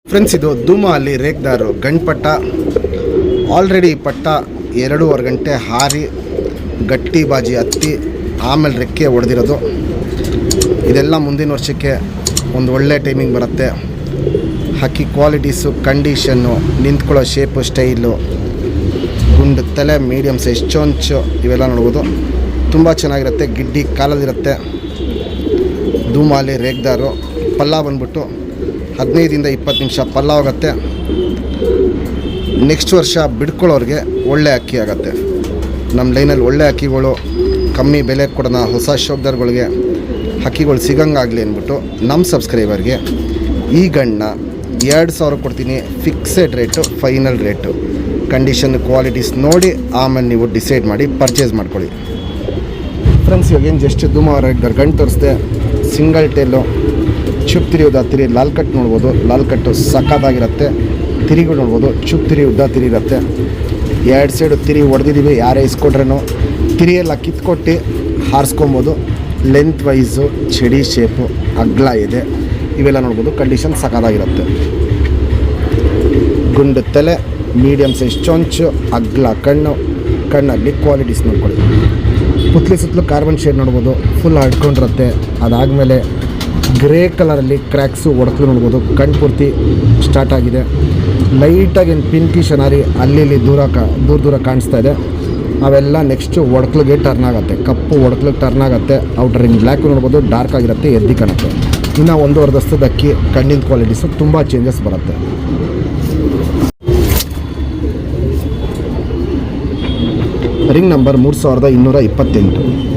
Friends, ಇದು ಧೂಮಲ್ಲಿ ರೇಗ್ದಾರು ಗಂಡು ಪಟ್ಟ. ಆಲ್ರೆಡಿ ಪಟ್ಟ 2.5 ಗಂಟೆ ಹಾರಿ ಗಟ್ಟಿ ಬಾಜಿ ಹತ್ತಿ ಆಮೇಲೆ ರೆಕ್ಕೆ ಹೊಡೆದಿರೋದು. ಇದೆಲ್ಲ ಮುಂದಿನ ವರ್ಷಕ್ಕೆ ಒಂದು ಒಳ್ಳೆ ಟೈಮಿಂಗ್ ಬರುತ್ತೆ. ಹಕ್ಕಿ ಕ್ವಾಲಿಟೀಸು, ಕಂಡೀಷನ್ನು, ನಿಂತ್ಕೊಳ್ಳೋ ಶೇಪು, ಸ್ಟೈಲು, ಗುಂಡು ತಲೆ, ಮೀಡಿಯಮ್ ಸೈಜ್ ಚೊಂಚು ಇವೆಲ್ಲ ನೋಡ್ಬೋದು. ತುಂಬ ಚೆನ್ನಾಗಿರುತ್ತೆ. ಗಿಡ್ಡಿ ಕಾಲದಿರುತ್ತೆ. ಧೂಮಲ್ಲಿ ರೇಗ್ದಾರು ಪಲ್ಲ ಬಂದ್ಬಿಟ್ಟು 15-20 ನಿಮಿಷ ಪಲ್ಲ ಹೋಗುತ್ತೆ. ನೆಕ್ಸ್ಟ್ ವರ್ಷ ಬಿಡ್ಕೊಳ್ಳೋರಿಗೆ ಒಳ್ಳೆ ಅಕ್ಕಿ ಆಗುತ್ತೆ. ನಮ್ಮ ಲೈನಲ್ಲಿ ಒಳ್ಳೆ ಅಕ್ಕಿಗಳು ಕಮ್ಮಿ ಬೆಲೆ ಕೊಡೋಣ, ಹೊಸ ಶೋಕ್ದಾರ್ಗಳಿಗೆ ಹಕ್ಕಿಗಳು ಸಿಗಂಗಾಗಲಿ ಅಂದ್ಬಿಟ್ಟು ನಮ್ಮ ಸಬ್ಸ್ಕ್ರೈಬರ್ಗೆ ಈ ಗಂಡನ್ನ 2000 ಕೊಡ್ತೀನಿ. Fixed rate, final rate. Condition, qualities ನೋಡಿ ಆಮೇಲೆ ನೀವು ಡಿಸೈಡ್ ಮಾಡಿ ಪರ್ಚೇಸ್ ಮಾಡ್ಕೊಳ್ಳಿ. ಫ್ರೆಂಡ್ಸ್, ಇವಾಗ ಏನು ಜಸ್ಟ್ ಧೂಮ ಗಂಟು ತೋರಿಸ್ದೆ. ಸಿಂಗಲ್ ಟೇಲು, ಚುಪ್ ತಿರಿ ಉದ್ದ ತಿರಿ, ಲಾಲ್ ಕಟ್ ನೋಡ್ಬೋದು. ಲಾಲ್ ಕಟ್ಟು ಸಖತ್ತಾಗಿರುತ್ತೆ. ತಿರಿಗಳು ನೋಡ್ಬೋದು. ಚುಪ್ ತಿರಿ ಉದ್ದ ತಿರಿ ಇರುತ್ತೆ. 2 ಸೈಡು ತಿರಿ ಹೊಡೆದಿದ್ದೀವಿ. ಯಾರೇ ಇಸ್ಕೊಟ್ರೇನೋ ತಿರಿಯೆಲ್ಲ ಕಿತ್ಕೊಟ್ಟು ಹಾರಿಸ್ಕೊಬೋದು. ಲೆಂತ್ ವೈಸು, ಚಡಿ ಶೇಪು, ಅಗ್ಲ ಇದೆ, ಇವೆಲ್ಲ ನೋಡ್ಬೋದು. ಕಂಡೀಷನ್ ಸಖತ್ತಾಗಿರುತ್ತೆ. ಗುಂಡು ತಲೆ, ಮೀಡಿಯಮ್ ಸೈಜ್ ಚೊಂಚು, ಅಗ್ಲ ಕಣ್ಣಲ್ಲಿ ಕ್ವಾಲಿಟೀಸ್ ನೋಡ್ಕೊಳ್ಳಿ. ಪುತ್ಲಿ ಸುತ್ತಲೂ ಕಾರ್ಬನ್ ಶೇಡ್ ನೋಡ್ಬೋದು. ಫುಲ್ ಹಡ್ಕೊಂಡಿರುತ್ತೆ. ಅದಾದಮೇಲೆ ಗ್ರೇ ಕಲರಲ್ಲಿ ಕ್ರ್ಯಾಕ್ಸು ಒಡಕಲು ನೋಡ್ಬೋದು. ಕಣ್ಣು ಪೂರ್ತಿ ಸ್ಟಾರ್ಟ್ ಆಗಿದೆ. ಲೈಟಾಗಿ ಏನು ಪಿಂಕಿಶ್ ಅನಾರಿ ಅಲ್ಲಿ ದೂರ ಕಾಣಿಸ್ತಾ ಇದೆ. ಅವೆಲ್ಲ ನೆಕ್ಸ್ಟು ಒಡಕ್ಲಿಗೆ ಟರ್ನ್ ಆಗುತ್ತೆ. ಕಪ್ಪು ಒಡಕ್ಲಿಗೆ ಟರ್ನ್ ಆಗುತ್ತೆ. ಔಟರಿಂಗ್ ಬ್ಲ್ಯಾಕು ನೋಡ್ಬೋದು. ಡಾರ್ಕ್ ಆಗಿರುತ್ತೆ, ಎದ್ದಿ ಕಾಣುತ್ತೆ. ಇನ್ನು 1.5 ದಸ್ತದ ಅಕ್ಕಿ ಕಣ್ಣಿನ ಕ್ವಾಲಿಟೀಸು ತುಂಬ ಚೇಂಜಸ್ ಬರುತ್ತೆ. Ring number 3228.